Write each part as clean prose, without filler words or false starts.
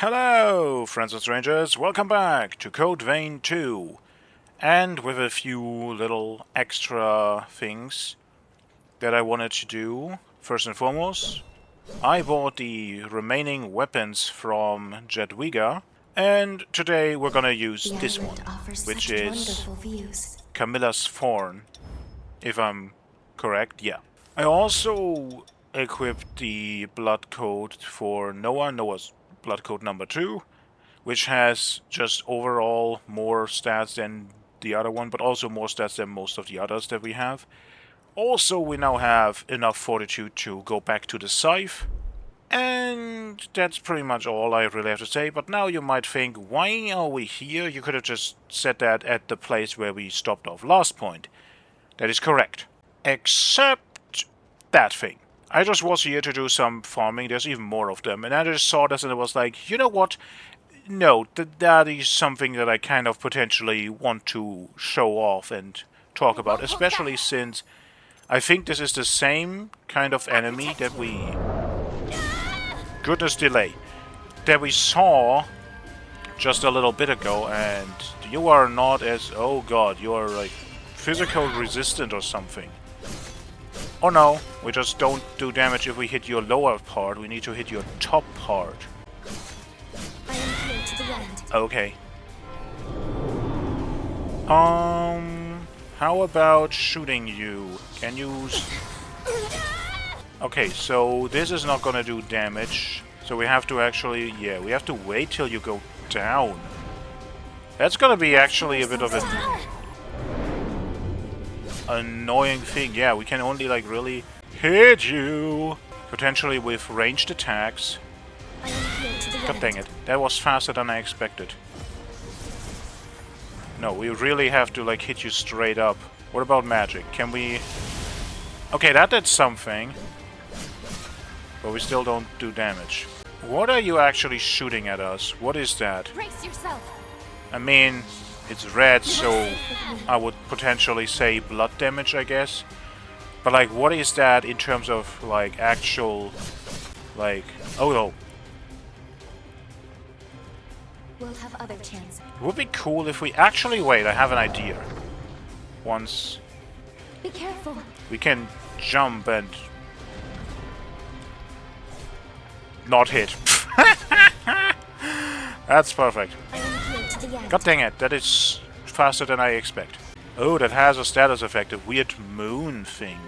Hello, friends and strangers, welcome back to Code Vein 2. And with a few little extra things that I wanted to do. First and foremost, I bought the remaining weapons from Jadwiga, and today we're gonna use this one, which is Camilla's Thorn, if I'm correct, yeah. I also equipped the blood code for Noah's blood code number 2, which has just overall more stats than the other one, but also more stats than most of the others that we have. Also, we now have enough fortitude to go back to the scythe. And that's pretty much all I really have to say, but now you might think, why are we here? You could have just said that at the place where we stopped off last point. That is correct. Except that thing. I just was here to do some farming, there's even more of them, and I just saw this and it was like, you know what? No, that is something that I kind of potentially want to show off and talk about, especially since I think this is the same kind of enemy that we... Goodness delay. That we saw just a little bit ago, and you are not as... Oh god, you are like physical resistant or something. Oh no, we just don't do damage if we hit your lower part, we need to hit your top part. I am here to the end. Okay. How about shooting you? Can you... Okay, so this is not gonna do damage. So we have to actually... Yeah, we have to wait till you go down. That's gonna be actually a bit of an annoying thing. Yeah, we can only like really hit you. Potentially with ranged attacks. I am here to the God end. dang it. That was faster than I expected. No, we really have to like hit you straight up. What about magic? Can we... Okay, that did something. But we still don't do damage. What are you actually shooting at us? What is that? Brace yourself. I mean, it's red, so I would potentially say blood damage, I guess. But like, what is that in terms of like actual... Like... Oh no. We'll have other chances. It would be cool if we actually... Wait, I have an idea. Once Be careful. we can jump and... not hit. That's perfect. I am here to the end. God dang it, that is faster than I expect. Oh, that has a status effect, a weird moon thing.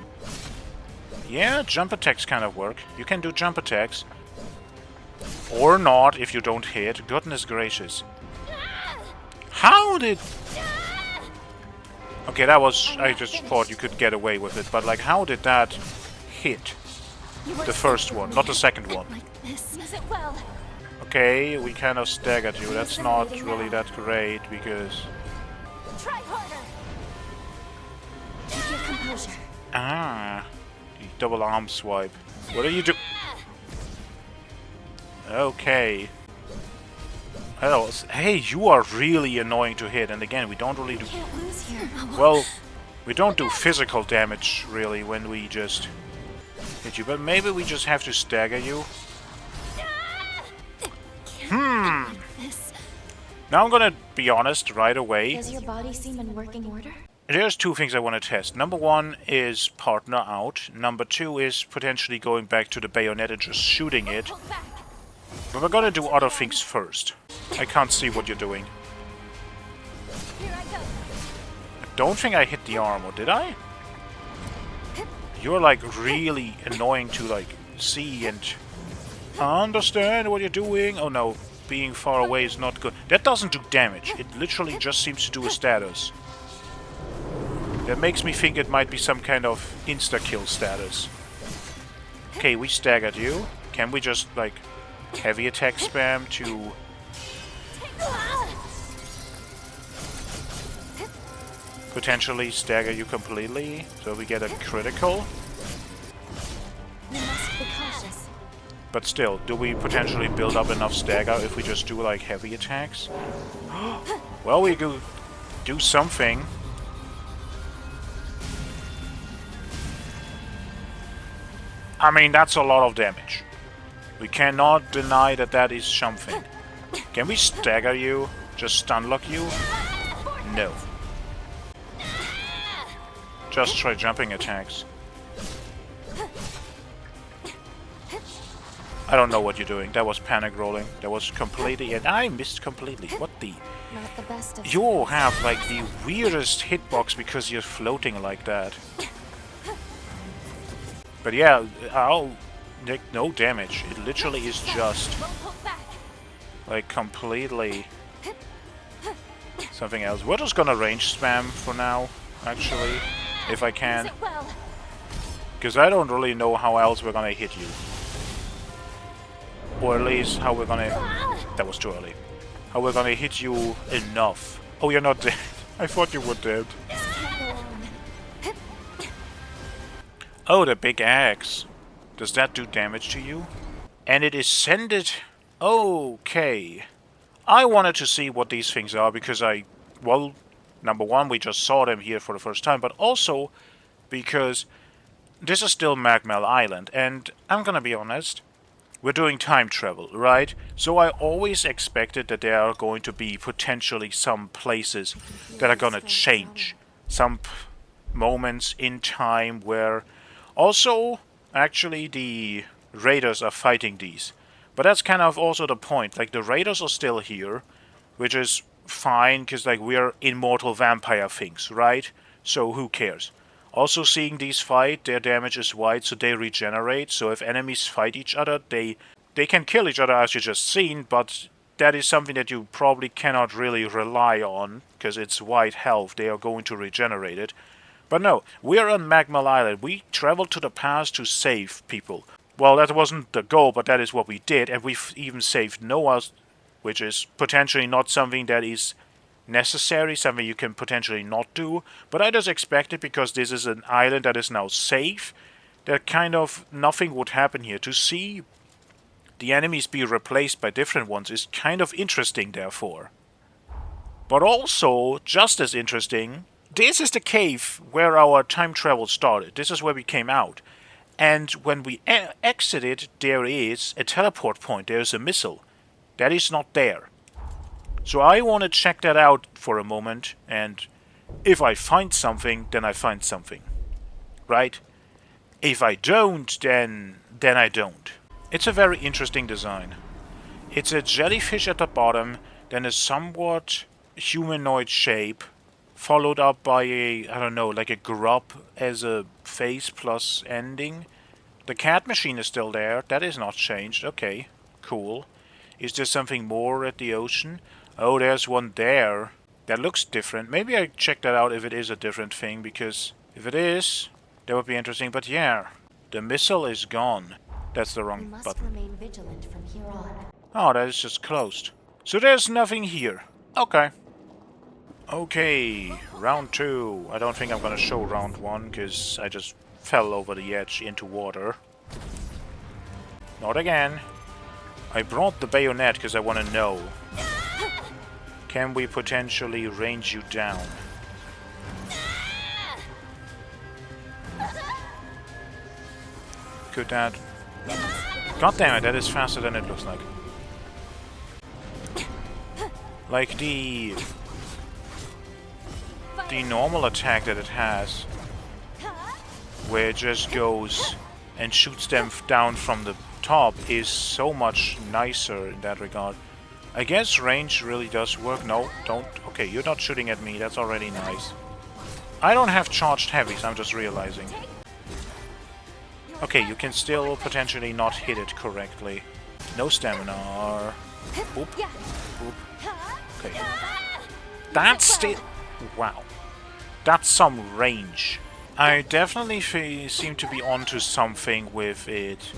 Yeah, jump attacks kind of work. You can do jump attacks. Or not, if you don't hit. Goodness gracious. How did... Okay, that was... I just thought you could get away with it, but like, how did that hit? The first one, not the second one. Like this. Is it well? Okay, we kind of staggered you. That's not really that great, because... Try harder. Keep your composure. Ah, the double arm swipe. What are you do? Okay. Hello. Hey, you are really annoying to hit, and again, we don't really do... Can't lose here. Well, we don't do physical damage, really, when we just hit you, but maybe we just have to stagger you. This. Now I'm gonna be honest right away. Does your body seem in working order? There's two things I want to test. Number one is partner out. Number two is potentially going back to the bayonet and just shooting it. Pull back. But we're gonna do other things first. I can't see what you're doing. Here I go. I don't think I hit the arm, or did I? You're like really annoying to like see and understand what you're doing. Oh no, being far away is not good. That doesn't do damage. It literally just seems to do a status. That makes me think it might be some kind of insta-kill status. Okay, we staggered you. Can we just like heavy attack spam to... potentially stagger you completely, so we get a critical? We must be cautious. But still, do we potentially build up enough stagger if we just do like heavy attacks? Well, we could do something. I mean, that's a lot of damage. We cannot deny that that is something. Can we stagger you? Just stun lock you? No. Just try jumping attacks. I don't know what you're doing. That was panic rolling. That was completely... And I missed completely. What the... Not the best of You have like the weirdest hitbox because you're floating like that. But yeah, I'll take no damage. It literally is just like completely something else. We're just gonna range spam for now, actually, if I can. Because I don't really know how else we're gonna hit you. Or at least how we're gonna... That was too early. How we're gonna hit you enough. Oh, you're not dead. I thought you were dead. Oh, the big axe. Does that do damage to you? And it is sended... Okay. I wanted to see what these things are because well, number one, we just saw them here for the first time, but also because this is still Magmel Island, and I'm gonna be honest, we're doing time travel, right? So I always expected that there are going to be potentially some places that are gonna change. Some moments in time where also, actually, the raiders are fighting these. But that's kind of also the point. Like, the raiders are still here, which is fine, because, like, we're immortal vampire things, right? So who cares? Also, seeing these fight, their damage is wide, so they regenerate. So if enemies fight each other, they can kill each other, as you just seen, but that is something that you probably cannot really rely on, because it's wide health. They are going to regenerate it. But no, we're on Magma Island. We traveled to the past to save people. Well, that wasn't the goal, but that is what we did, and we've even saved Noah, which is potentially not something that is necessary, something you can potentially not do, but I just expected, because this is an island that is now safe, that kind of nothing would happen here. To see the enemies be replaced by different ones is kind of interesting, therefore. But also, just as interesting, this is the cave where our time travel started. This is where we came out. And when we exited, there is a teleport point. There is a missile. That is not there. So I want to check that out for a moment, and if I find something, then I find something. Right? If I don't, then I don't. It's a very interesting design. It's a jellyfish at the bottom, then a somewhat humanoid shape, followed up by a, I don't know, like a grub as a face plus ending. The cat machine is still there. That is not changed. Okay, cool. Is there something more at the ocean? Oh, there's one there. That looks different. Maybe I check that out if it is a different thing, because if it is, that would be interesting. But yeah, the missile is gone. That's the wrong button. Remain vigilant from here on. Oh, that is just closed. So there's nothing here. Okay. Okay, round 2. I don't think I'm gonna show round 1, because I just fell over the edge into water. Not again. I brought the bayonet because I want to know. Can we potentially range you down? Could that... God damn it, that is faster than it looks like. Like the normal attack that it has, where it just goes and shoots them down from the top, is so much nicer in that regard. I guess range really does work. No, don't. Okay, you're not shooting at me. That's already nice. I don't have charged heavies, I'm just realizing. Okay, you can still potentially not hit it correctly. No stamina. Oop. Oop. Okay. That's still... Wow. That's some range. I definitely seem to be onto something with it.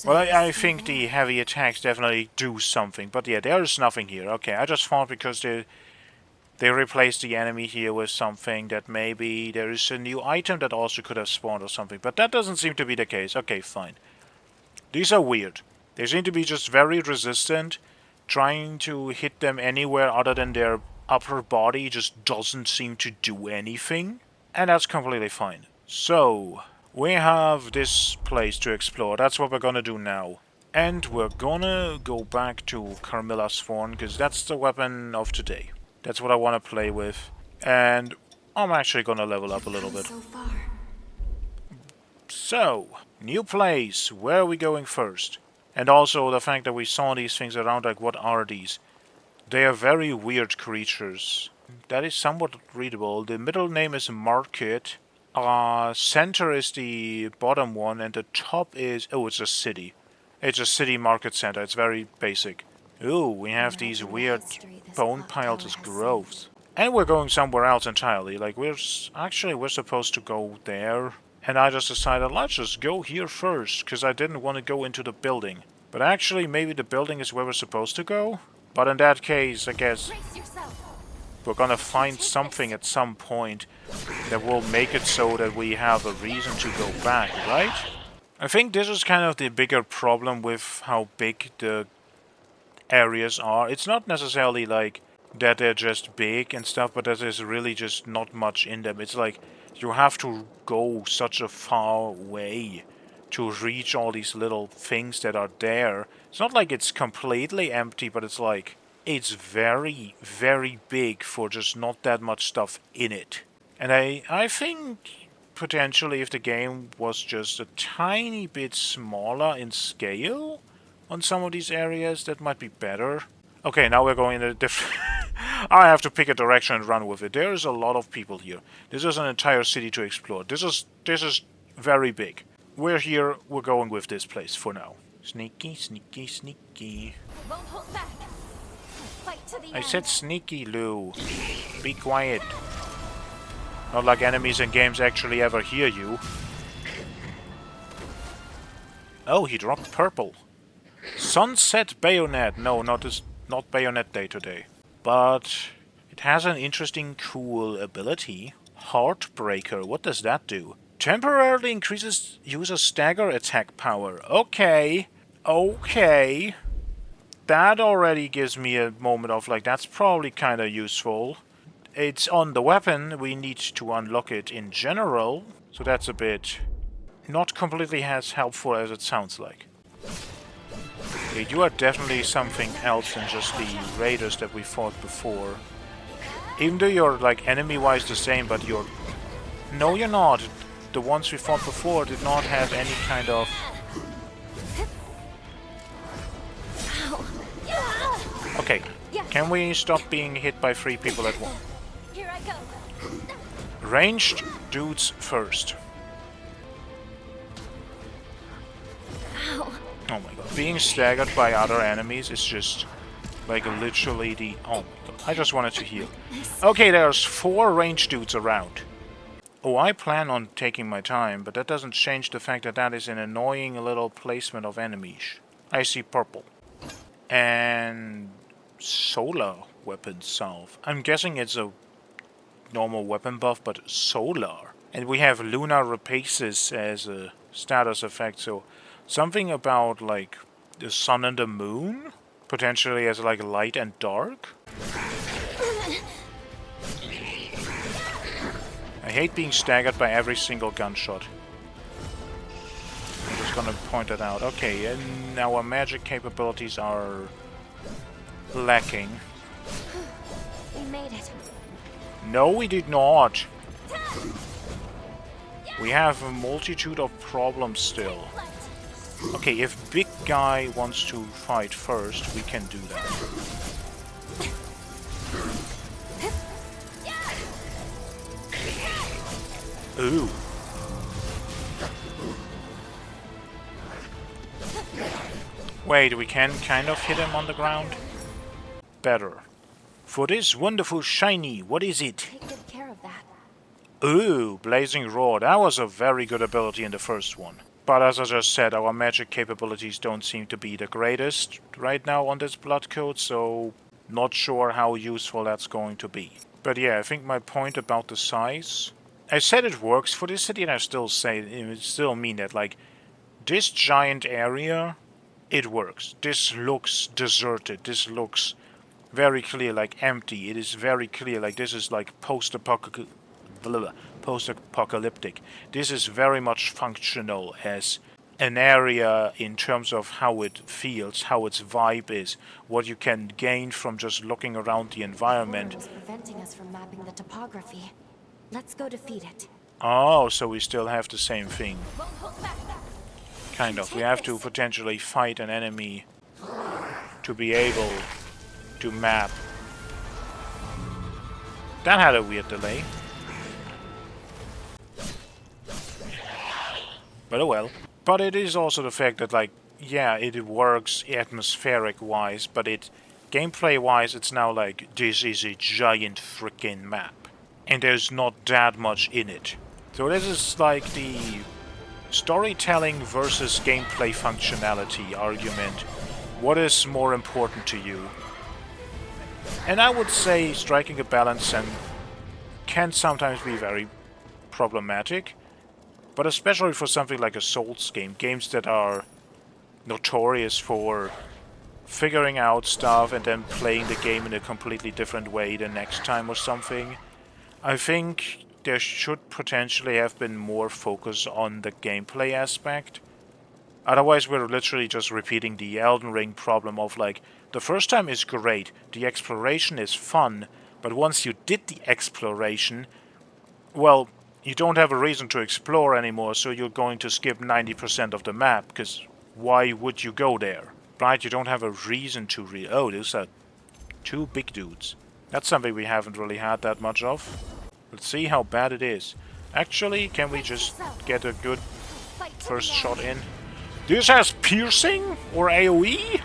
Well, I think the heavy attacks definitely do something, but yeah, there is nothing here. Okay, I just thought because they replaced the enemy here with something that maybe there is a new item that also could have spawned or something, but that doesn't seem to be the case. Okay, fine. These are weird. They seem to be just very resistant. Trying to hit them anywhere other than their upper body just doesn't seem to do anything, and that's completely fine. So... we have this place to explore. That's what we're gonna do now. And we're gonna go back to Carmilla's Thorn, because that's the weapon of today. That's what I want to play with. And I'm actually gonna level up a little bit. So far. So, new place. Where are we going first? And also the fact that we saw these things around, like, what are these? They are very weird creatures. That is somewhat readable. The middle name is Market. Center is the bottom one, and the top is... Oh, it's a city. It's a city market center. It's very basic. Ooh, we have these weird bone piled as groves. And we're going somewhere else entirely. Like, we're supposed to go there. And I just decided, let's just go here first, because I didn't want to go into the building. But actually, maybe the building is where we're supposed to go? But in that case, I guess we're gonna find something at some point that will make it so that we have a reason to go back, right? I think this is kind of the bigger problem with how big the areas are. It's not necessarily like that they're just big and stuff, but that there's really just not much in them. It's like you have to go such a far way to reach all these little things that are there. It's not like it's completely empty, but it's like it's very, very big for just not that much stuff in it. And I think potentially if the game was just a tiny bit smaller in scale on some of these areas, that might be better. Okay, now we're going in a different... I have to pick a direction and run with it. There is a lot of people here. This is an entire city to explore. This is very big. We're here, we're going with this place for now. Sneaky, sneaky, sneaky. Won't hold back. Fight to the I end. said sneaky, Lou. Be quiet. Not like enemies in games actually ever hear you. Oh, he dropped purple. Sunset Bayonet. No, not Bayonet Day today. But it has an interesting, cool ability. Heartbreaker. What does that do? Temporarily increases user stagger attack power. Okay. Okay. That already gives me a moment of like, that's probably kind of useful. It's on the weapon. We need to unlock it in general. So that's a bit not completely as helpful as it sounds like. Okay, you are definitely something else than just the raiders that we fought before. Even though you're like enemy-wise the same, but you're... No, you're not. The ones we fought before did not have any kind of... Okay, can we stop being hit by 3 people at once? Here I go. Ranged dudes first. Ow. Oh my god. Being staggered by other enemies is just like literally the... Oh my god. I just wanted to heal. Okay, there's 4 ranged dudes around. Oh, I plan on taking my time, but that doesn't change the fact that that is an annoying little placement of enemies. I see purple. And... solar weapon salve. I'm guessing it's a normal weapon buff, but solar. And we have lunar rapaces as a status effect, so something about like the sun and the moon? Potentially as like light and dark? I hate being staggered by every single gunshot. I'm just gonna point it out. Okay, and our magic capabilities are lacking. We made it. No, we did not. We have a multitude of problems still. Okay, if big guy wants to fight first, we can do that. Ooh. Wait, we can kind of hit him on the ground? Better. For this wonderful shiny, what is it? Take good care of that. Ooh, Blazing Roar. That was a very good ability in the first one. But as I just said, our magic capabilities don't seem to be the greatest right now on this blood code, so not sure how useful that's going to be. But yeah, I think my point about the size... I said it works for this city, and I still say it still mean that, like, this giant area, it works. This looks deserted. This looks very clear, like empty. It is very clear, like this is like post-apocalyptic. This is very much functional as an area in terms of how it feels, how its vibe is, what you can gain from just looking around the environment. The horror was preventing us from mapping the topography. Let's go defeat it. Oh, so we still have the same thing. Won't hold back. Kind of. We have to potentially fight an enemy to be able to map. That had a weird delay. But oh well. But it is also the fact that, like, yeah, it works atmospheric-wise, but gameplay-wise, it's now like, this is a giant freaking map. And there's not that much in it. So this is like the storytelling versus gameplay functionality argument. What is more important to you? And I would say striking a balance can sometimes be very problematic. But especially for something like a Souls game, games that are notorious for figuring out stuff and then playing the game in a completely different way the next time or something, I think there should potentially have been more focus on the gameplay aspect. Otherwise we're literally just repeating the Elden Ring problem of like, the first time is great, the exploration is fun, but once you did the exploration, well, you don't have a reason to explore anymore, so you're going to skip 90% of the map, because why would you go there? Right, you don't have a reason to oh, those are two big dudes. That's something we haven't really had that much of. Let's see how bad it is. Actually, can we just get a good first shot in? This has piercing or AoE?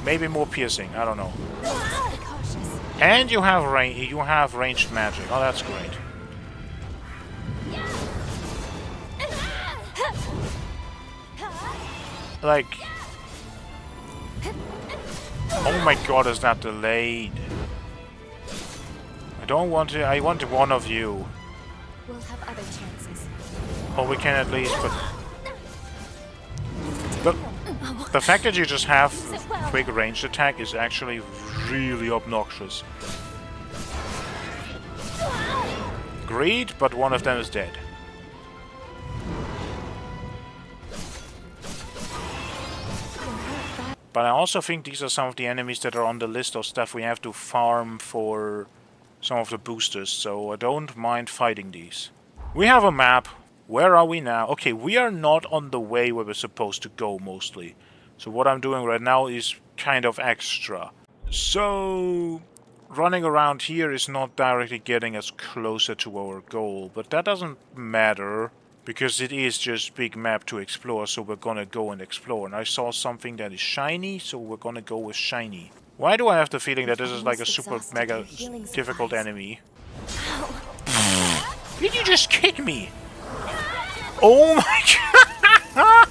Maybe more piercing, I don't know. And you have ranged magic. Oh, that's great. Like, oh my god, is that delayed? I don't want to. I want one of you. We'll have other chances. Or we can at least. But the fact that you just have quick ranged attack is actually really obnoxious. Great, but one of them is dead. But I also think these are some of the enemies that are on the list of stuff we have to farm for some of the boosters, so I don't mind fighting these. We have a map. Where are we now? Okay, we are not on the way where we're supposed to go, mostly. So what I'm doing right now is kind of extra. So running around here is not directly getting us closer to our goal, but that doesn't matter because it is just big map to explore, so we're gonna go and explore. And I saw something that is shiny, so we're gonna go with shiny. Why do I have the feeling that this is like a super mega difficult enemy? Did you just kick me? Oh my god!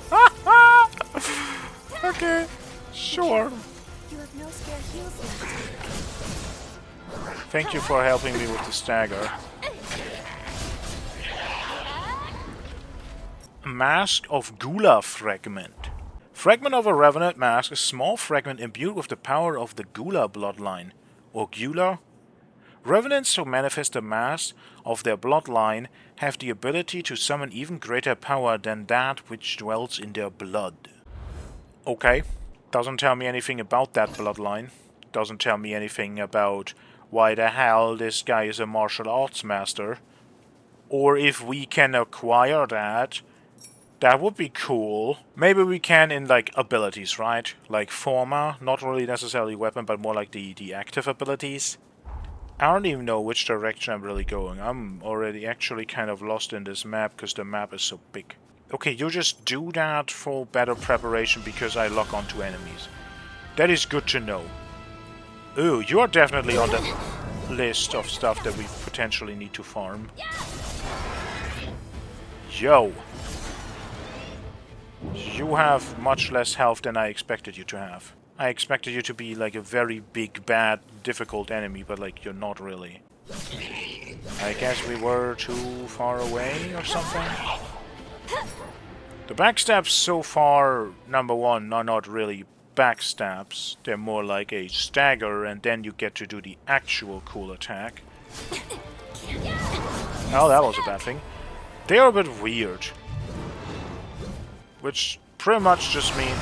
Okay, sure. You have no spare heals left. Thank you for helping me with the stagger. Mask of Gula Fragment. Fragment of a Revenant Mask, a small fragment imbued with the power of the Gula bloodline. Or Gula? Revenants who manifest a mask of their bloodline have the ability to summon even greater power than that which dwells in their blood. Okay, doesn't tell me anything about that bloodline. Doesn't tell me anything about why the hell this guy is a martial arts master. Or if we can acquire that. That would be cool. Maybe we can in, like, abilities, right? Like Forma, not really necessarily weapon, but more like the active abilities. I don't even know which direction I'm really going. I'm already actually kind of lost in this map, because the map is so big. Okay, you just do that for better preparation because I lock onto enemies. That is good to know. Ooh, you are definitely on the list of stuff that we potentially need to farm. Yo! You have much less health than I expected you to have. I expected you to be like a very big, bad, difficult enemy, but like you're not really. I guess we were too far away or something? The backstabs so far, number one, are not really backstabs. They're more like a stagger, and then you get to do the actual cool attack. Oh, that was a bad thing. They are a bit weird. which pretty much just means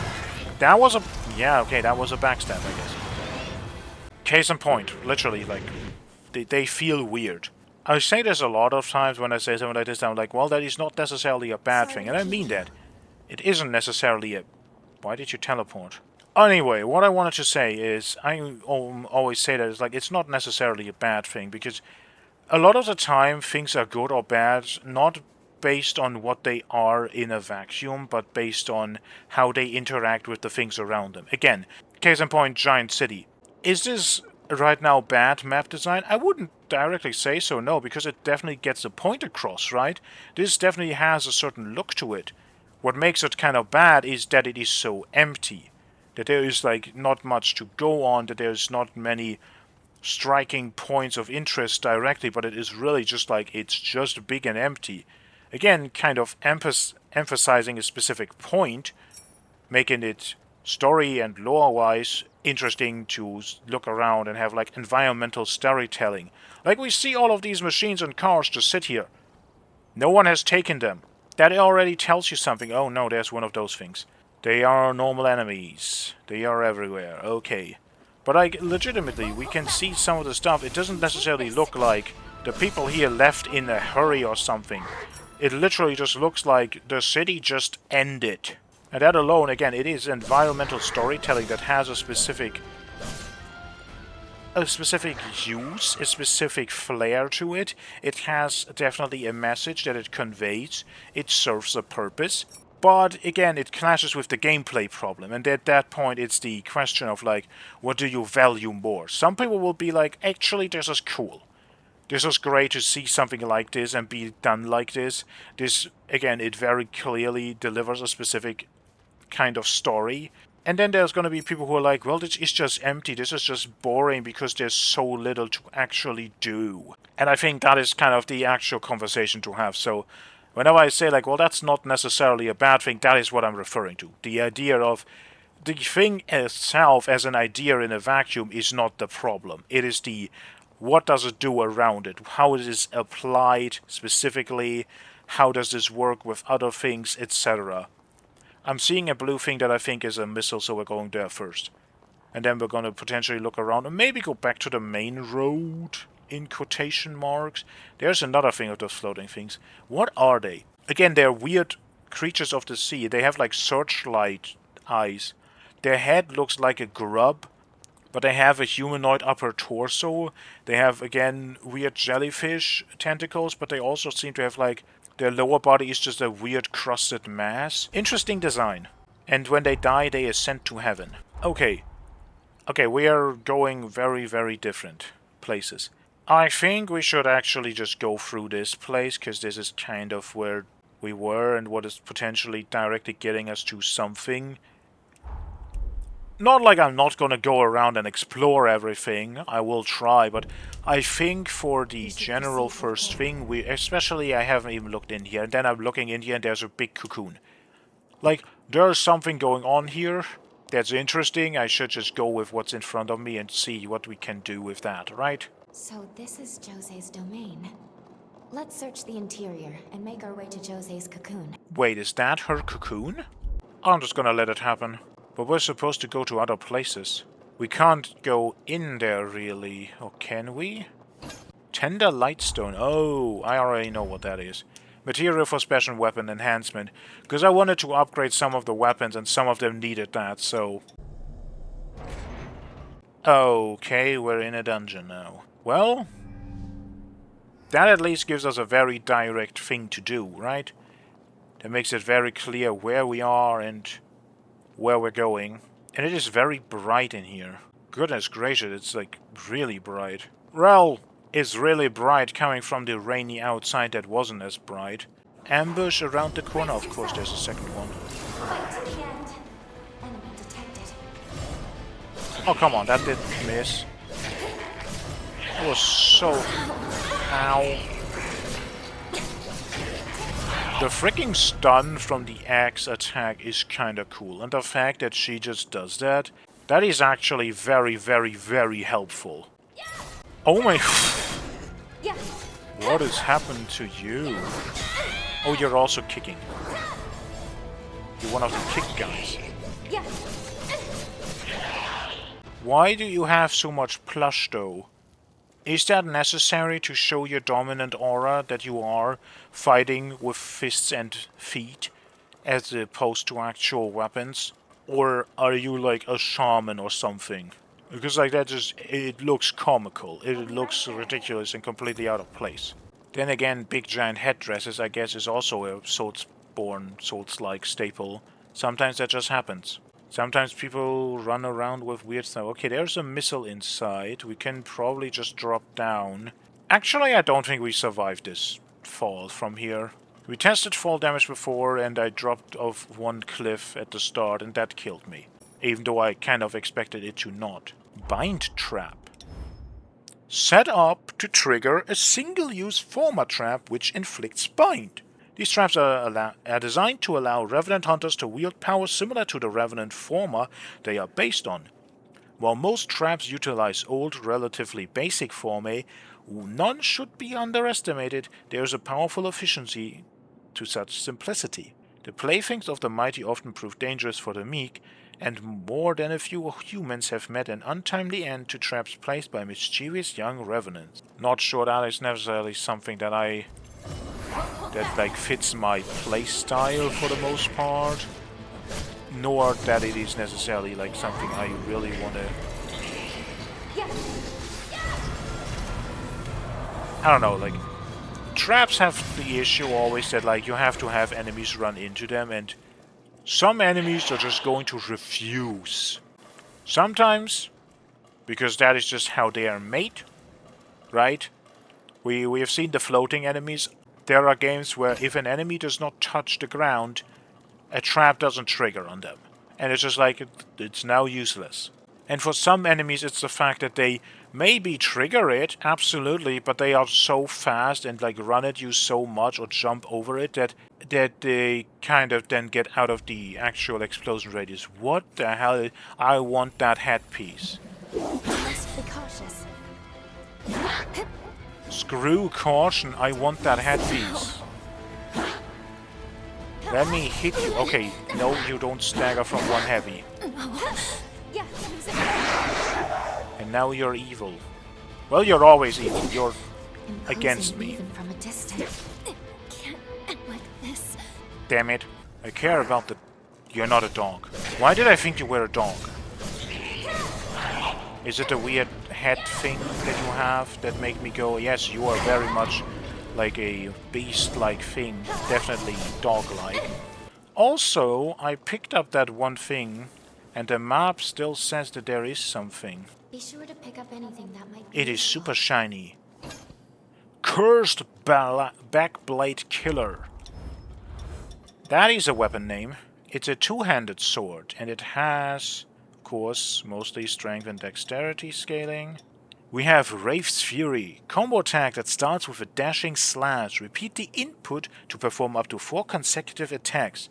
that was a... Yeah, okay, that was a backstab, I guess. Case in point, literally, like, they feel weird. I say this a lot of times when I say something like this, I'm like, well, that is not necessarily a bad thing, and I mean that. It isn't necessarily a... Why did you teleport? Anyway, what I wanted to say is, I always say that, it's like, it's not necessarily a bad thing, because a lot of the time, things are good or bad, not based on what they are in a vacuum, but based on how they interact with the things around them. Again, case in point, giant city. Is this right now bad map design? I wouldn't directly say so, no, because it definitely gets the point across, right? This definitely has a certain look to it. What makes it kind of bad is that it is so empty. That there is like not much to go on, that there's not many striking points of interest directly, but it is really just like it's just big and empty. Again, kind of emphasizing a specific point, making it story and lore-wise interesting to look around and have like environmental storytelling. Like we see all of these machines and cars just sit here. No one has taken them. That already tells you something. Oh no, there's one of those things. They are normal enemies. They are everywhere. Okay. But like, legitimately, we can see some of the stuff. It doesn't necessarily look like the people here left in a hurry or something. It literally just looks like the city just ended. And that alone, again, it is environmental storytelling that has a specific use, a specific flair to it. It has definitely a message that it conveys. It serves a purpose. But again, it clashes with the gameplay problem, and at that point it's the question of like, what do you value more? Some people will be like, actually this is cool. This is great to see something like this and be done like this. This, again, it very clearly delivers a specific kind of story. And then there's going to be people who are like, well, this is just empty, this is just boring because there's so little to actually do. And I think that is kind of the actual conversation to have, so... Whenever I say like, well, that's not necessarily a bad thing, that is what I'm referring to. The idea of the thing itself as an idea in a vacuum is not the problem. It is the what does it do around it, how it is applied specifically, how does this work with other things, etc. I'm seeing a blue thing that I think is a missile, so we're going there first. And then we're going to potentially look around and maybe go back to the main road. In quotation marks. There's another thing of those floating things. What are they? Again, they're weird creatures of the sea. They have like searchlight eyes. Their head looks like a grub, but they have a humanoid upper torso. They have, again, weird jellyfish tentacles, but they also seem to have like... Their lower body is just a weird crusted mass. Interesting design. And when they die, they ascend to heaven. Okay. Okay, we are going very, very different places. I think we should actually just go through this place, because this is kind of where we were and what is potentially directly getting us to something. Not like I'm not gonna go around and explore everything, I will try, but I think for the general first thing, especially I haven't even looked in here, and then I'm looking in here and there's a big cocoon. Like, there's something going on here that's interesting, I should just go with what's in front of me and see what we can do with that, right? So this is Jose's domain. Let's search the interior and make our way to Jose's cocoon. Wait, is that her cocoon? I'm just gonna let it happen. But we're supposed to go to other places. We can't go in there, really. Or can we? Tender Lightstone. Oh, I already know what that is. Material for special weapon enhancement. Because I wanted to upgrade some of the weapons and some of them needed that, so... Okay, we're in a dungeon now. Well, that at least gives us a very direct thing to do, right? That makes it very clear where we are and where we're going. And it is very bright in here. Goodness gracious, it's like really bright. Well, it's really bright coming from the rainy outside that wasn't as bright. Ambush around the corner, of course there's a second one. Fight to the end. Enemy detected. Oh, come on, that didn't miss. It was so... Ow. The freaking stun from the axe attack is kinda cool. And the fact that she just does that, that is actually very, very, very helpful. Oh my... What has happened to you? Oh, you're also kicking. You're one of the kick guys. Yeah. Why do you have so much plush, though? Is that necessary to show your dominant aura that you are fighting with fists and feet, as opposed to actual weapons? Or are you like a shaman or something? Because like that just, it looks comical. It looks ridiculous and completely out of place. Then again, big giant headdresses, I guess, is also a Souls-like staple. Sometimes that just happens. Sometimes people run around with weird stuff. Okay, there's a missile inside. We can probably just drop down. Actually, I don't think we survived this fall from here. We tested fall damage before, and I dropped off one cliff at the start, and that killed me. Even though I kind of expected it to not. Bind trap. Set up to trigger a single-use forma trap which inflicts bind. These traps are designed to allow Revenant Hunters to wield powers similar to the Revenant forma they are based on. While most traps utilize old, relatively basic formae, none should be underestimated. There is a powerful efficiency to such simplicity. The playthings of the mighty often prove dangerous for the meek, and more than a few humans have met an untimely end to traps placed by mischievous young revenants. Not sure that is necessarily something that like fits my playstyle for the most part, nor that it is necessarily like something I really want to. I don't know, like traps have the issue always that like you have to have enemies run into them, and some enemies are just going to refuse. Sometimes, because that is just how they are made, right? We have seen the floating enemies. There are games where if an enemy does not touch the ground, a trap doesn't trigger on them. And it's just like, it's now useless. And for some enemies, it's the fact that they maybe trigger it, absolutely, but they are so fast and like run at you so much or jump over it that they kind of then get out of the actual explosion radius. What the hell? I want that headpiece. Must be cautious. Screw caution, I want that headpiece. Let me hit you. Okay, no, you don't stagger from one heavy. And now you're evil. Well, you're always evil. You're against me. Even from a distance. Can't end like this. Damn it. I care about the... You're not a dog. Why did I think you were a dog? Is it a weird head thing that you have that make me go, yes, you are very much like a beast-like thing. Definitely dog-like. Also, I picked up that one thing, and the map still says that there is something. Be sure to pick up anything that might be It is useful. super shiny. Cursed Backblade Killer. That is a weapon name. It's a two-handed sword, and it has, of course, mostly strength and dexterity scaling. We have Wraith's Fury, combo attack that starts with a dashing slash. Repeat the input to perform up to 4 consecutive attacks.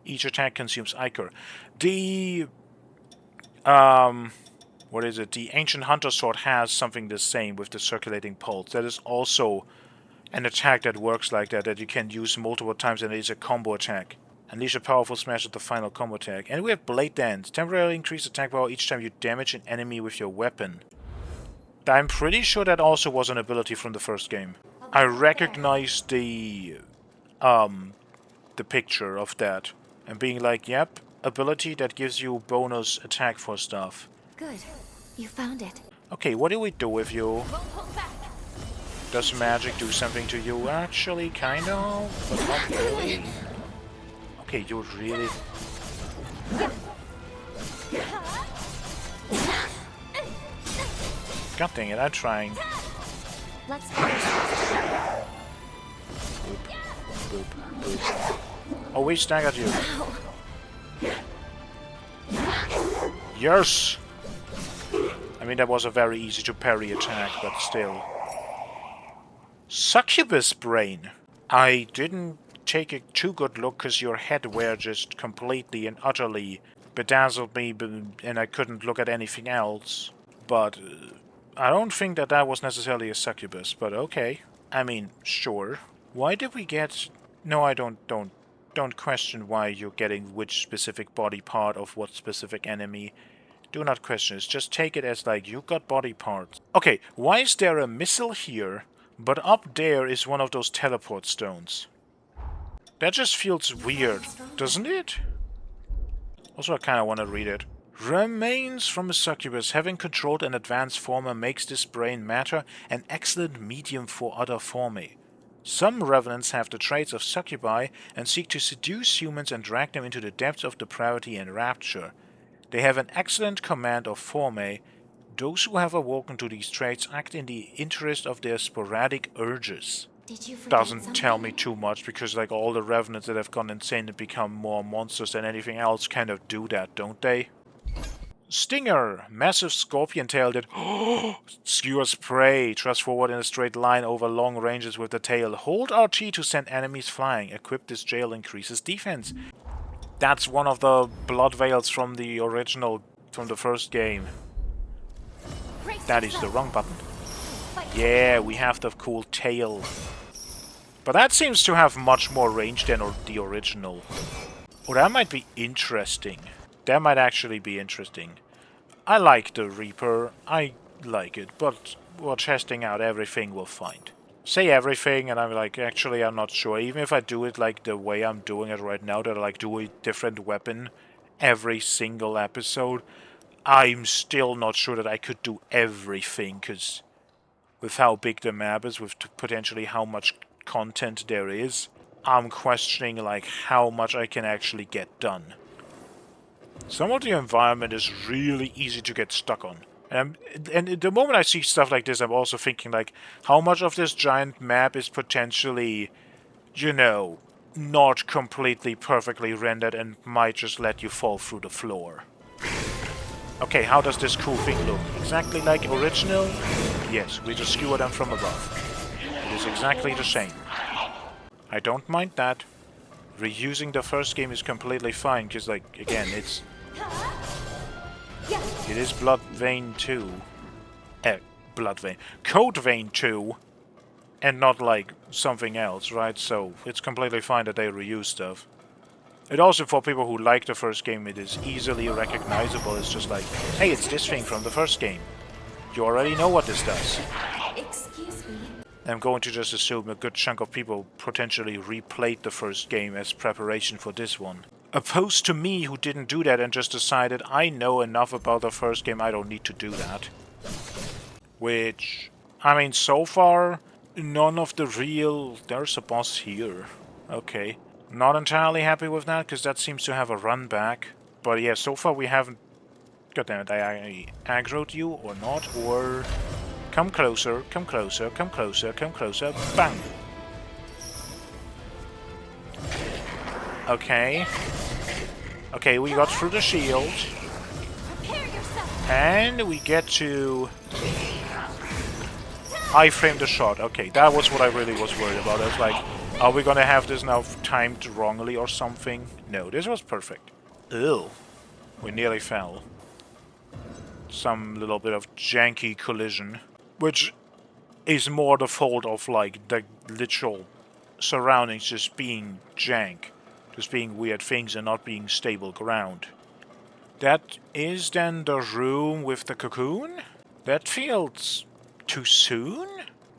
Each attack consumes Ichor. The what is it? The Ancient Hunter Sword has something the same with the circulating pulse. That is also an attack that works like that you can use multiple times, and it is a combo attack. Unleash a powerful smash at the final combo attack. And we have Blade Dance. Temporarily increase attack power each time you damage an enemy with your weapon. I'm pretty sure that also was an ability from the first game. I recognize the picture of that. And being like, yep, ability that gives you bonus attack for stuff. Good. You found it. Okay, what do we do with you? Does magic do something to you? Actually, kind of, but not really. Okay, you really... God dang it, I'm trying. Let's finish. Boop, boop, boop. Oh, we staggered you. Yes! I mean, that was a very easy to parry attack, but still. Succubus Brain. I didn't take a too good look because your headwear just completely and utterly bedazzled me, and I couldn't look at anything else. But I don't think that that was necessarily a succubus, but okay. I mean, sure. Why did we get... No, I don't don't question why you're getting which specific body part of what specific enemy. Do not question it. Just take it as like you got body parts. Okay, why is there a missile here, but up there is one of those teleport stones? That just feels weird, doesn't it? Also, I kind of want to read it. Remains from a succubus. Having controlled an advanced former makes this brain matter an excellent medium for other formae. Some revenants have the traits of succubi and seek to seduce humans and drag them into the depths of depravity and rapture. They have an excellent command of formae. Those who have awoken to these traits act in the interest of their sporadic urges. Did you forget Doesn't something? tell me too much, because like all the revenants that have gone insane and become more monsters than anything else kind of do that, don't they? Stinger! Massive scorpion tail that skewers prey. Thrust forward in a straight line over long ranges with the tail. Hold RT to send enemies flying. Equip this jail increases defense. That's one of the blood veils from the original, from the first game. That is the wrong button. Yeah, we have the cool tail. But that seems to have much more range than the original. Oh, that might be interesting. That might actually be interesting. I like the Reaper. I like it, but we're testing out everything we'll find. Say everything, and I'm like, actually, I'm not sure. Even if I do it like the way I'm doing it right now, that I like do a different weapon every single episode, I'm still not sure that I could do everything, because with how big the map is, with potentially how much content there is, I'm questioning like how much I can actually get done. Some of the environment is really easy to get stuck on. And the moment I see stuff like this, I'm also thinking like, how much of this giant map is potentially, you know, not completely perfectly rendered and might just let you fall through the floor. Okay, how does this cool thing look? Exactly like original? Yes, we just skewer them from above. It is exactly the same. I don't mind that. Reusing the first game is completely fine, because, like, again, it is Blood Vein 2. Blood Vein. Code Vein 2, and not, like, something else, right? So, it's completely fine that they reuse stuff. It also, for people who like the first game, it is easily recognizable. It's just like, hey, it's this thing from the first game. You already know what this does. Excuse me. I'm going to just assume a good chunk of people potentially replayed the first game as preparation for this one. Opposed to me, who didn't do that and just decided, I know enough about the first game, I don't need to do that. Which, I mean, so far, none of the real... There's a boss here. Okay. Not entirely happy with that, because that seems to have a run back. But yeah, so far we haven't... Goddammit, I aggroed you or not, or... Come closer, come closer, come closer, come closer, bang! Okay. Okay, we got through the shield. And we get to... I framed the shot. Okay, that was what I really was worried about. I was like, are we gonna have this now timed wrongly or something? No, this was perfect. Ew. We nearly fell. Some little bit of janky collision. Which is more the fault of, like, the literal surroundings just being jank. Just being weird things and not being stable ground. That is then the room with the cocoon? That feels too soon?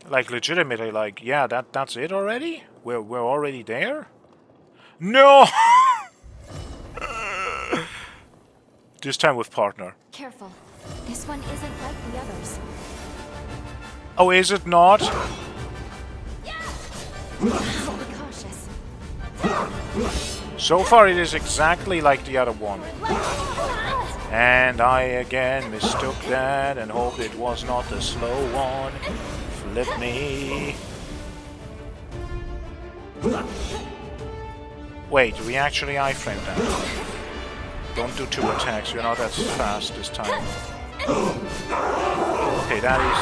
Like, legitimately, like, yeah, that's it already? We're already there? No! This time with partner. Careful. This one isn't like the others. Oh, is it not? So be cautious. So far it is exactly like the other one. And I again mistook that and hoped it was not the slow one. Flip me. Wait, we actually iframed that. Don't do 2 attacks, you're not as fast this time. Okay, that is...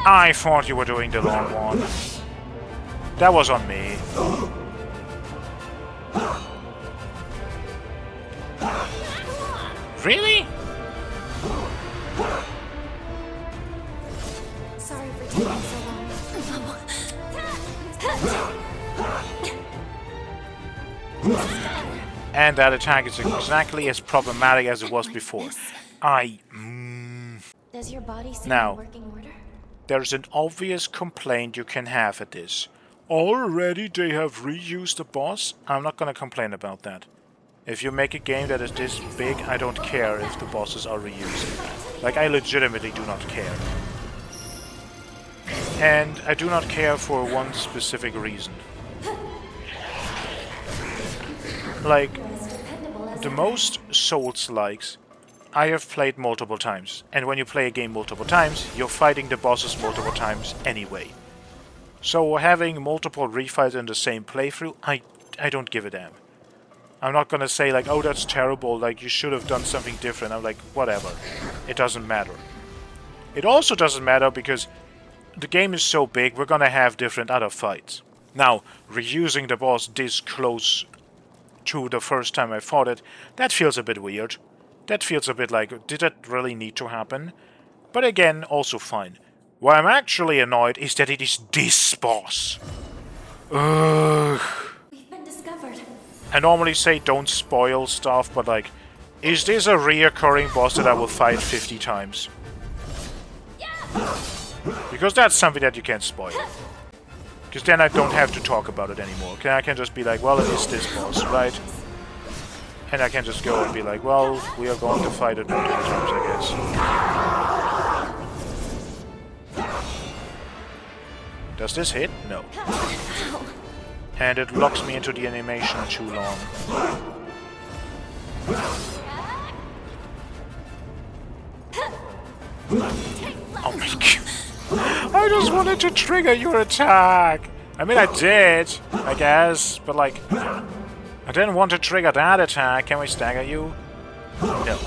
I thought you were doing the long one. That was on me. Really? Sorry for taking And that attack is exactly as problematic as it was before. Does your body seem Now, in working order? there's an obvious complaint you can have at this. Already they have reused the boss? I'm not gonna complain about that. If you make a game that is this big, I don't care if the bosses are reused. Like, I legitimately do not care. And I do not care for one specific reason. Like, the most Souls-likes I have played multiple times. And when you play a game multiple times, you're fighting the bosses multiple times anyway. So having multiple refights in the same playthrough, I don't give a damn. I'm not gonna say like, oh, that's terrible, like you should have done something different. I'm like, whatever. It doesn't matter. It also doesn't matter because the game is so big, we're gonna have different other fights. Now, reusing the boss this close to the first time I fought it, that feels a bit weird. That feels a bit like, did that really need to happen? But again, also fine. Why I'm actually annoyed is that it is this boss. Ugh. We've been discovered. I normally say don't spoil stuff, but like, is this a reoccurring boss that I will fight 50 times? Because that's something that you can't spoil. Because then I don't have to talk about it anymore. Okay, I can just be like, well, it is this boss, right? And I can just go and be like, well, we are going to fight it multiple times, I guess. Does this hit? No. And it locks me into the animation too long. Oh my god. I just wanted to trigger your attack! I mean, I did, I guess, but like... I didn't want to trigger that attack. Can we stagger you? No.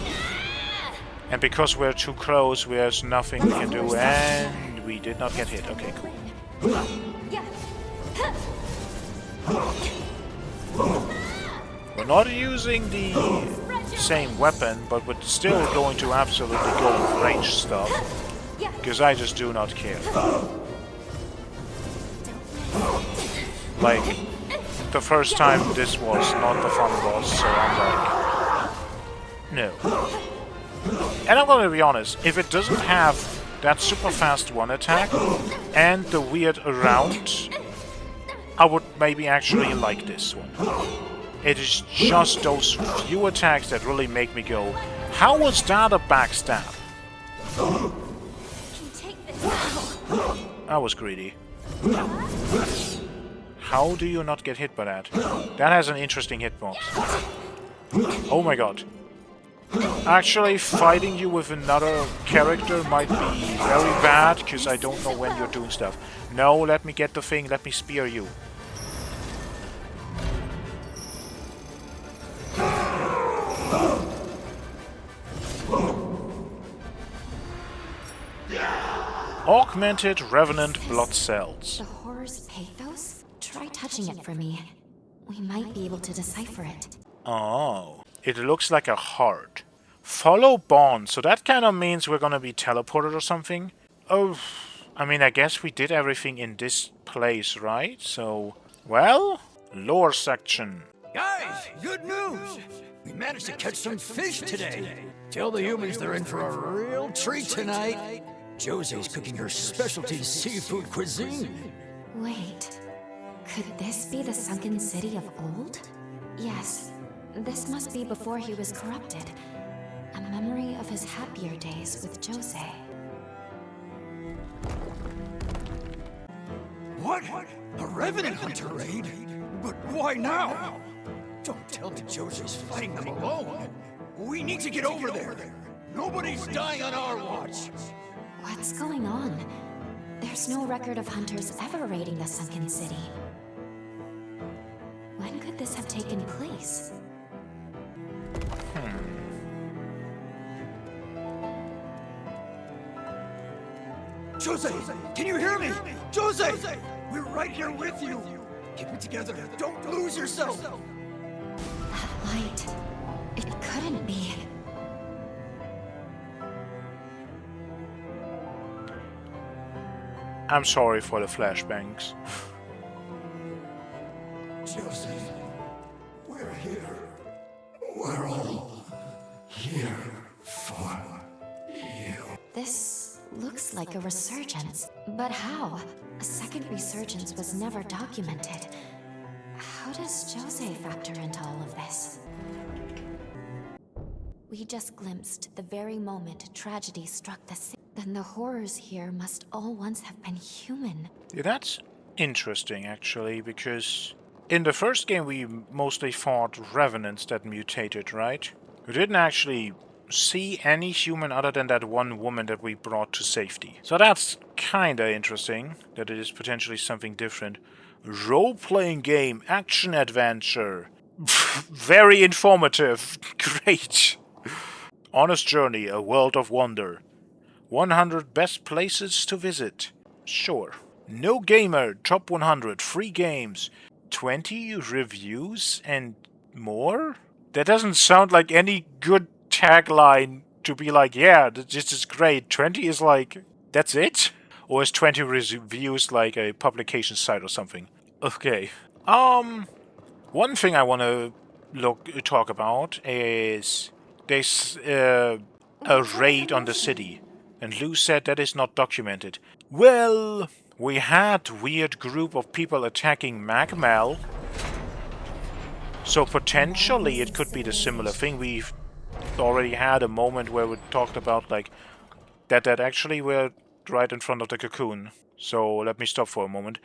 And because we're too close, there's nothing we can do, and we did not get hit. Okay, cool. We're not using the same weapon, but we're still going to absolutely go with range stuff. Because I just do not care. Like, the first time this was not the fun boss, so I'm like... No. And I'm gonna be honest, if it doesn't have that super fast one attack and the weird around, I would maybe actually like this one. It is just those few attacks that really make me go, how was that a backstab? I was greedy. How do you not get hit by that? That has an interesting hitbox. Oh my god. Actually, fighting you with another character might be very bad, because I don't know when you're doing stuff. No, let me get the thing, let me spear you. Augmented Revenant Blood Cells. The horror's pathos? Try touching it for me. We might be able to decipher it. Oh, it looks like a heart. Follow Bond, so that kind of means we're gonna be teleported or something? Oh, I mean, I guess we did everything in this place, right? So, well, lore section. Guys, good news! We managed to catch some fish today. Tell the humans they're in for a real treat tonight. Jose's cooking her specialty seafood cuisine. Wait, could this be the sunken city of old? Yes, this must be before he was corrupted. A memory of his happier days with Jose. What? A revenant hunter raid? But why now? Don't tell me Jose's fighting them alone. We need to get over there. Nobody's dying on our watch. What's going on? There's no record of hunters ever raiding the sunken city. When could this have taken place? Jose, can you hear me? Jose! We're right here with you. Keep it together. Don't lose yourself. That light. It couldn't be. I'm sorry for the flashbangs. Jose, We're here. We're all here for you. This looks like a resurgence. But how? A second resurgence was never documented. How does Jose factor into all of this? We just glimpsed the very moment tragedy struck the city. Then the horrors here must all once have been human. Yeah, that's interesting, actually, because in the first game we mostly fought revenants that mutated, right? We didn't actually see any human other than that one woman that we brought to safety. So that's kinda interesting, that it is potentially something different. Role-playing game, action-adventure. Very informative. Great. Honest Journey, a world of wonder. 100 best places to visit. Sure. No Gamer, top 100, free games. 20 reviews and more? That doesn't sound like any good tagline to be like, yeah, this is great. 20 is like, that's it? Or is 20 reviews like a publication site or something? Okay. One thing I want to talk about is there's a raid on the city, and Lou said that is not documented. Well, we had weird group of people attacking Magmal, so potentially it could be the similar thing. We've already had a moment where we talked about like that actually were right in front of the cocoon. So let me stop for a moment.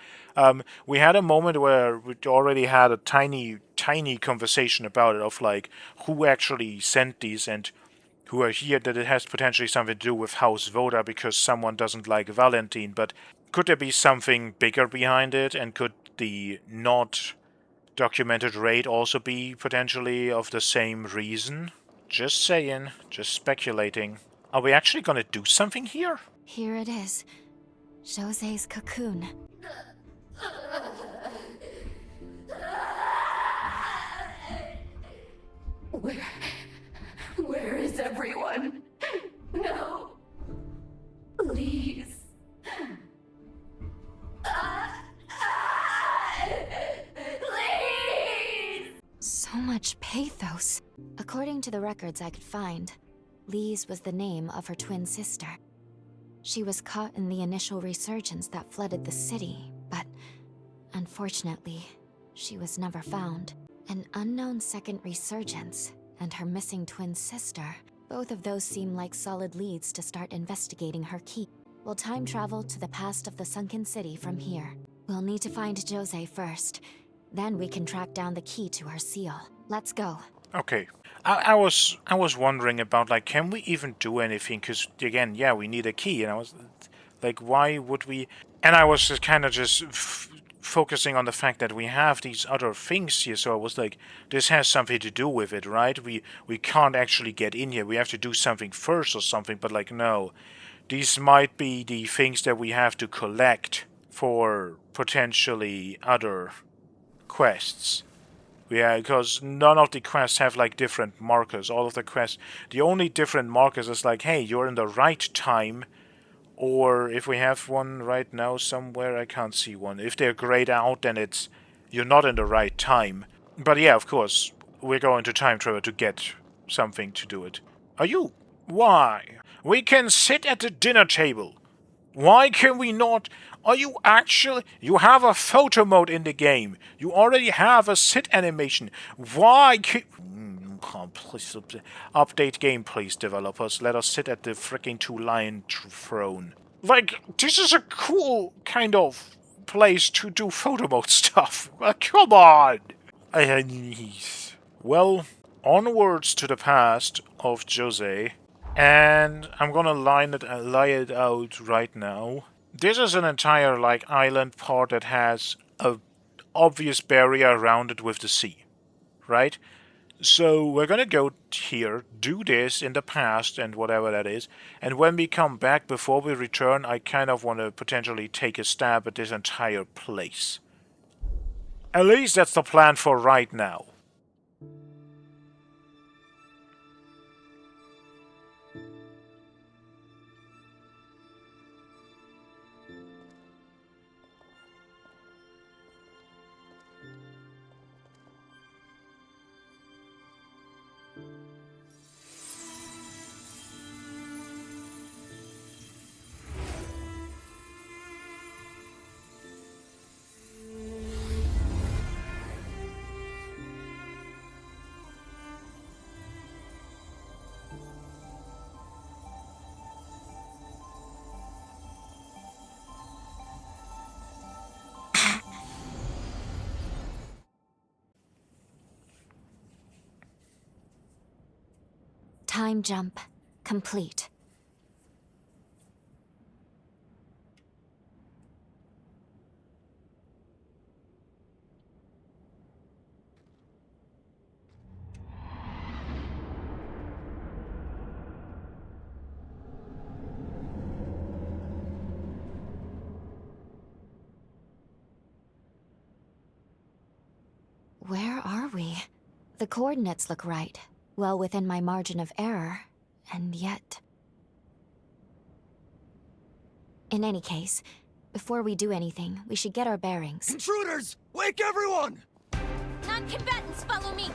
We had a moment where we already had a tiny conversation about it, of like who actually sent these and who are here, that it has potentially something to do with House Voda because someone doesn't like Valentine. But could there be something bigger behind it, and could the not documented raid also be potentially of the same reason? Just saying, just speculating. Are we actually gonna do something here? Here it is. Jose's cocoon. Where is everyone? No. Please. Please! So much pathos. According to the records I could find, Lise was the name of her twin sister. She was caught in the initial resurgence that flooded the city, but unfortunately, she was never found. An unknown second resurgence and her missing twin sister, both of those seem like solid leads to start investigating her key. We'll time travel to the past of the sunken city from here. We'll need to find Jose first. Then we can track down the key to her seal. Let's go. Okay. I was wondering about, like, can we even do anything? Because, again, yeah, we need a key. And I was like, why would we... And I was just kind of just focusing on the fact that we have these other things here. So I was like, this has something to do with it, right? We can't actually get in here. We have to do something first or something. But, like, no. These might be the things that we have to collect for potentially other quests. Yeah, because none of the quests have like different markers. All of the quests, the only different markers is like, hey, you're in the right time, or if we have one right now somewhere, I can't see one. If they're grayed out, then it's you're not in the right time. But yeah, of course, we're going to time travel to get something to do it. Are you? Why? We can sit at the dinner table. Why can we not? Are you actually... You have a photo mode in the game. You already have a sit animation. Why can... Please update game, please, developers. Let us sit at the freaking two-lion throne. Like, this is a cool kind of place to do photo mode stuff. Come on! Well, onwards to the past of Jose. And I'm gonna lay it out right now. This is an entire, like, island part that has a obvious barrier around it with the sea, right? So we're gonna go here, do this in the past and whatever that is, and when we come back, before we return, I kind of want to potentially take a stab at this entire place. At least that's the plan for right now. Time jump complete. Where are we? The coordinates look right, well within my margin of error, and yet... In any case, before we do anything, we should get our bearings. Intruders! Wake everyone! Non-combatants, follow me!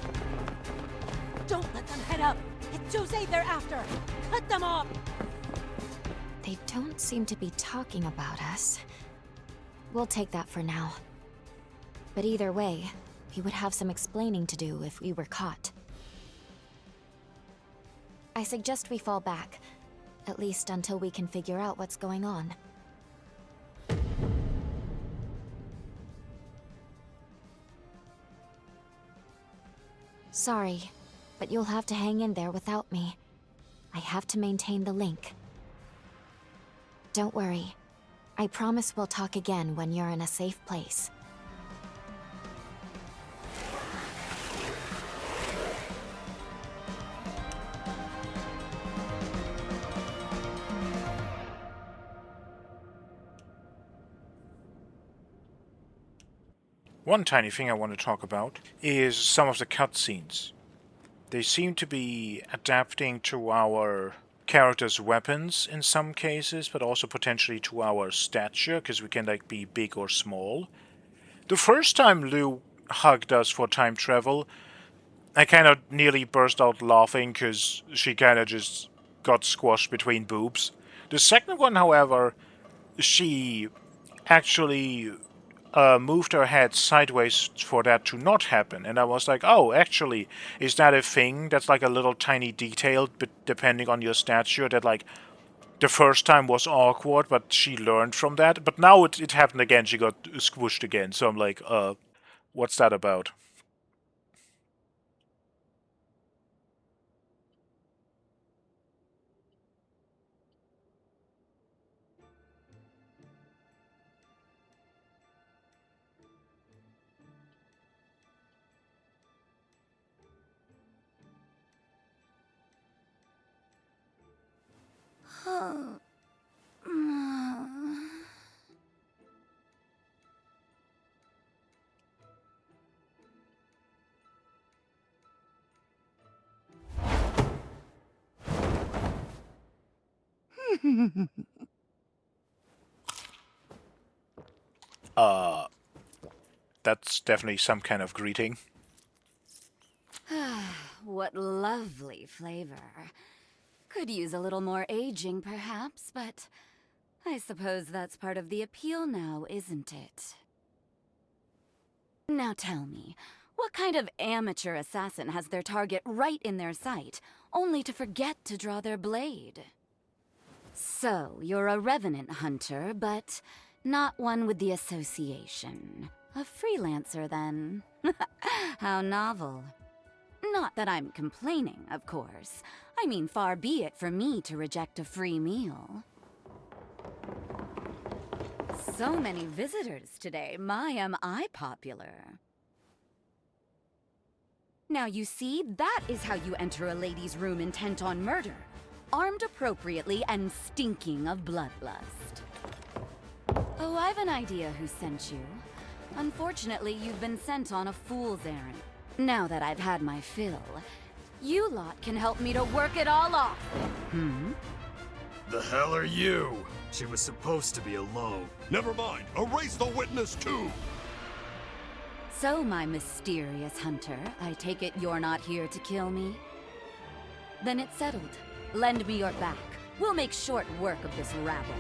Don't let them head up! It's Jose they're after! Cut them off! They don't seem to be talking about us. We'll take that for now. But either way, we would have some explaining to do if we were caught. I suggest we fall back, at least until we can figure out what's going on. Sorry, but you'll have to hang in there without me. I have to maintain the link. Don't worry. I promise we'll talk again when you're in a safe place. One tiny thing I want to talk about is some of the cutscenes. They seem to be adapting to our characters' weapons in some cases, but also potentially to our stature, because we can like be big or small. The first time Lou hugged us for time travel, I kind of nearly burst out laughing because she kind of just got squashed between boobs. The second one, however, she actually moved her head sideways for that to not happen, and I was like, oh, actually, is that a thing that's like a little tiny detail, but depending on your stature, that like the first time was awkward, but she learned from that, but now it happened again, she got squished again, so I'm like, what's that about? That's definitely some kind of greeting. What lovely flavor. Could use a little more aging, perhaps, but I suppose that's part of the appeal now, isn't it? Now tell me, what kind of amateur assassin has their target right in their sight, only to forget to draw their blade? So, you're a revenant hunter, but not one with the association. A freelancer, then. How novel. Not that I'm complaining, of course. I mean, far be it for me to reject a free meal. So many visitors today. My, am I popular. Now you see, that is how you enter a lady's room intent on murder. Armed appropriately and stinking of bloodlust. Oh, I've an idea who sent you. Unfortunately, you've been sent on a fool's errand. Now that I've had my fill, you lot can help me to work it all off. The hell are you? She was supposed to be alone. Never mind. Erase the witness too. So, my mysterious hunter, I take it you're not here to kill me? Then it's settled. Lend me your back. We'll make short work of this rabble.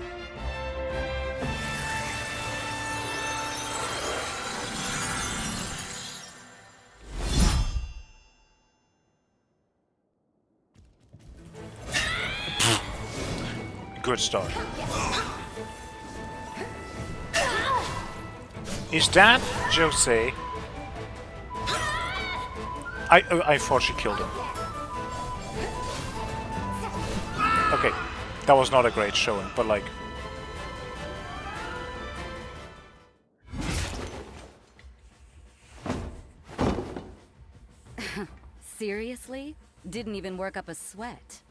Good start. Is that Jose? I thought she killed him. That was not a great showing, but like... Seriously? Didn't even work up a sweat.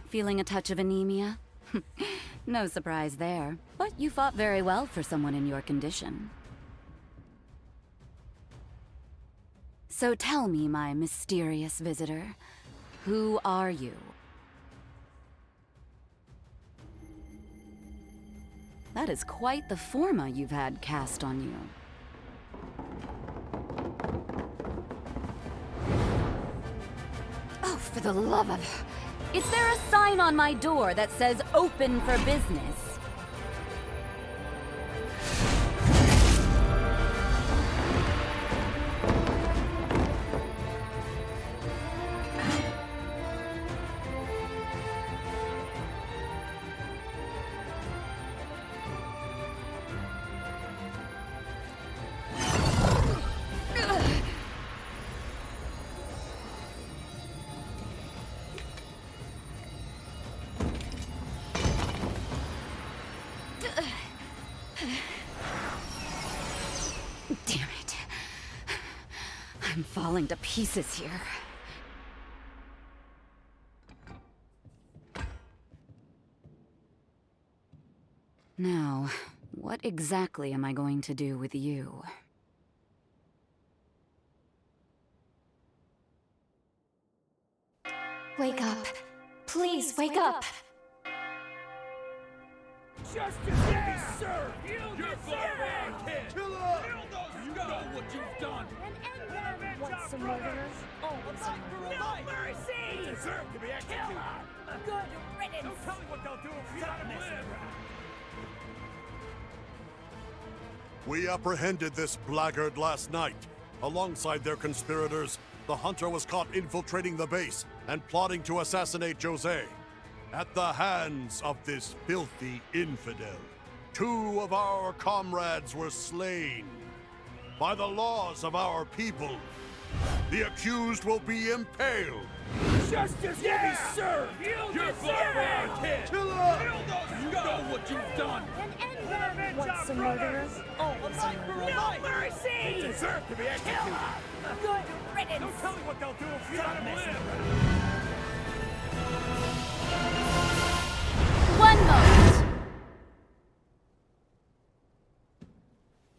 Feeling a touch of anemia? No surprise there, but you fought very well for someone in your condition. So tell me, my mysterious visitor, who are you? That is quite the forma you've had cast on you. Oh, for the love of... Is there a sign on my door that says open for business? Damn it. I'm falling to pieces here. Now, what exactly am I going to do with you? Wake up. Please, wake up. Justice will be served! You're far kid! Kill us! You know what you've done! Want some murderers? Always no mercy! You deserve to be executed! Good riddance! Don't tell me what they'll do if you don't live! We apprehended this blackguard last night. Alongside their conspirators, the hunter was caught infiltrating the base and plotting to assassinate Jose. At the hands of this filthy infidel, 2 of our comrades were slain. By the laws of our people, the accused will be impaled. Justice will be served! You're far kid! Kill us! You know what you've done! Want some murderers? Always no mercy! You deserve to be executed! Good riddance! Don't tell me what they'll do if you don't live! One moment!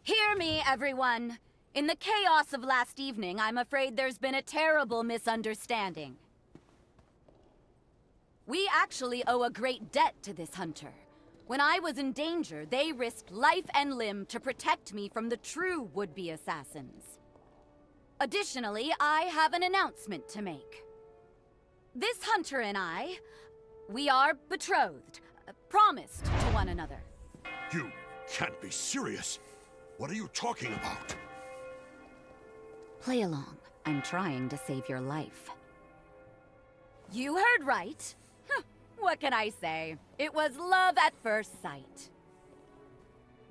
Hear me, everyone. In the chaos of last evening, I'm afraid there's been a terrible misunderstanding. We actually owe a great debt to this hunter. When I was in danger, they risked life and limb to protect me from the true would-be assassins. Additionally, I have an announcement to make. This hunter and I, we are betrothed, promised to one another. You can't be serious. What are you talking about? Play along. I'm trying to save your life. You heard right. What can I say? It was love at first sight.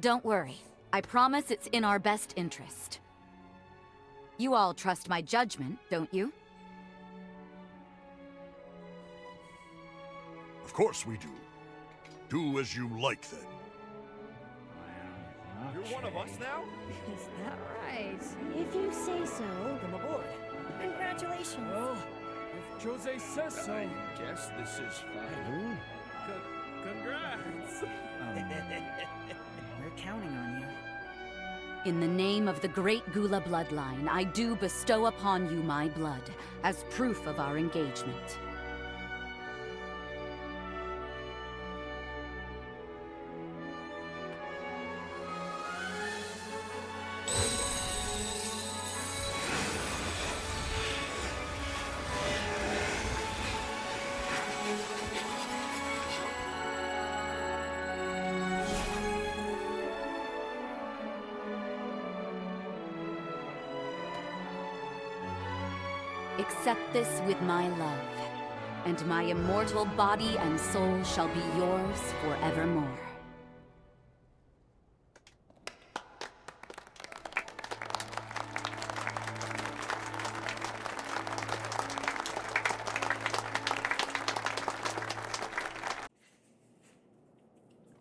Don't worry. I promise it's in our best interest. You all trust my judgment, don't you? Of course we do. Do as you like, then. You're one of us now? Is that right? If you say so. Welcome aboard. Congratulations. Well, if Jose says so, I guess this is final. Congrats! We're counting on you. In the name of the great Gula bloodline, I do bestow upon you my blood as proof of our engagement. Accept this with my love, and my immortal body and soul shall be yours forevermore.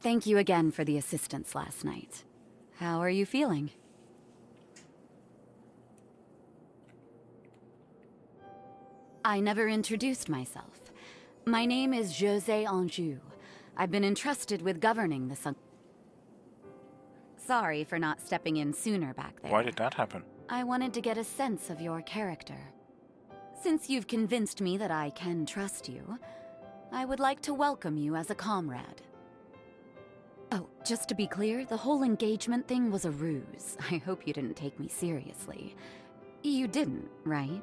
Thank you again for the assistance last night. How are you feeling? I never introduced myself. My name is José Anjou. I've been entrusted with governing the sunk. Sorry for not stepping in sooner back there. Why did that happen? I wanted to get a sense of your character. Since you've convinced me that I can trust you, I would like to welcome you as a comrade. Oh, just to be clear, the whole engagement thing was a ruse. I hope you didn't take me seriously. You didn't, right?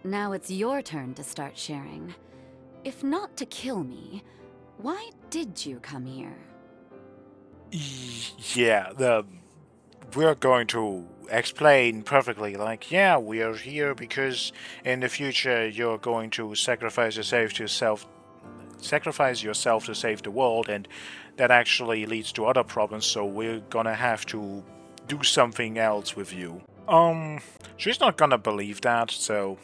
Now it's your turn to start sharing. If not to kill me, why did you come here? Yeah, we're going to explain perfectly, like, yeah, we are here because in the future you're going to sacrifice yourself to save the world, and that actually leads to other problems, so we're gonna have to do something else with you. She's not gonna believe that, so...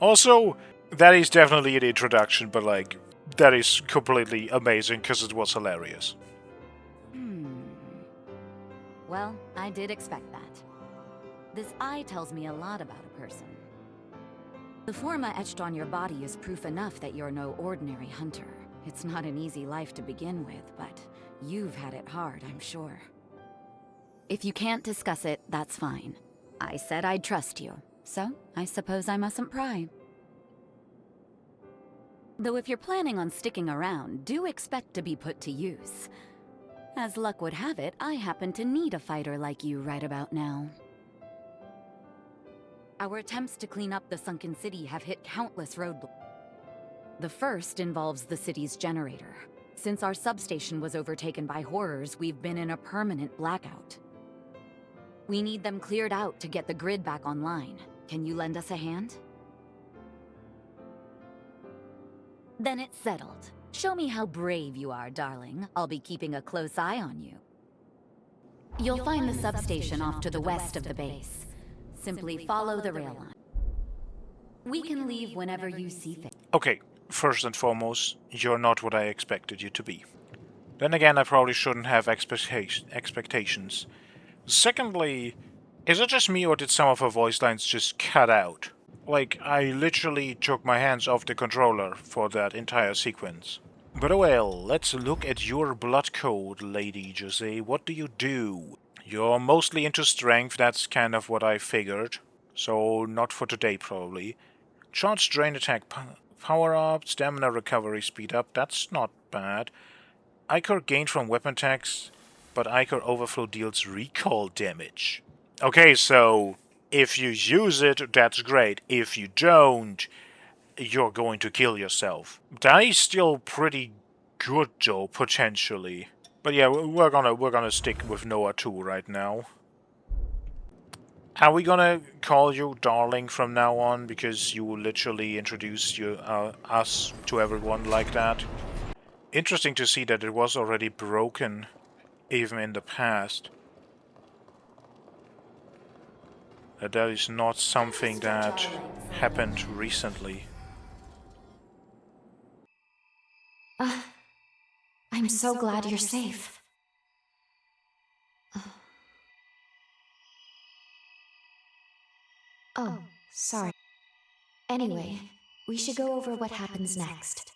Also, that is definitely an introduction, but like, that is completely amazing because it was hilarious. Well, I did expect that. This eye tells me a lot about a person. The forma etched on your body is proof enough that you're no ordinary hunter. It's not an easy life to begin with, but you've had it hard, I'm sure. If you can't discuss it, that's fine. I said I'd trust you, so I suppose I mustn't pry. Though if you're planning on sticking around, do expect to be put to use. As luck would have it, I happen to need a fighter like you right about now. Our attempts to clean up the sunken city have hit countless roadblocks. The first involves the city's generator. Since our substation was overtaken by horrors, we've been in a permanent blackout. We need them cleared out to get the grid back online. Can you lend us a hand? Then it's settled. Show me how brave you are, darling. I'll be keeping a close eye on you. You'll find the substation off to the west of the base. Simply follow the rail line. We can leave whenever you see fit. Okay, first and foremost, you're not what I expected you to be. Then again, I probably shouldn't have expectations. Secondly, is it just me or did some of her voice lines just cut out? Like, I literally took my hands off the controller for that entire sequence. But oh well, let's look at your blood code, Lady José. What do you do? You're mostly into strength, that's kind of what I figured. So, not for today, probably. Charge drain attack power up, stamina recovery speed up, that's not bad. Ichor gained from weapon attacks, but Ichor overflow deals recall damage. Okay, so if you use it, that's great. If you don't, you're going to kill yourself. That is still pretty good though, potentially. But yeah, we're gonna stick with Noah 2 right now. Are we gonna call you darling from now on because you literally introduced us to everyone like that? Interesting to see that it was already broken even in the past. That is not something that happened recently. I'm so glad you're safe. Oh, sorry. Anyway, we should go over what happens next.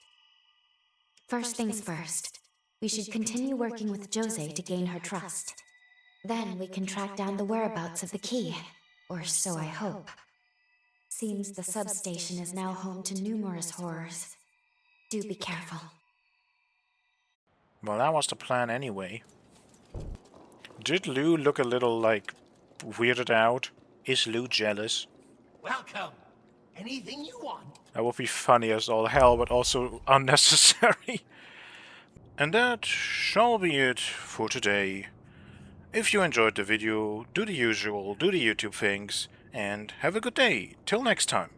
First things first, we should continue working with José to gain her trust. Then we can track down the whereabouts of the key, or so I hope. Seems the substation is now home to numerous horrors. Do be careful. Well, that was the plan anyway. Did Lou look a little, like, weirded out? Is Lou jealous? Welcome. Anything you want. That would be funny as all hell, but also unnecessary. And that shall be it for today. If you enjoyed the video, do the usual, do the YouTube things, and have a good day. Till next time.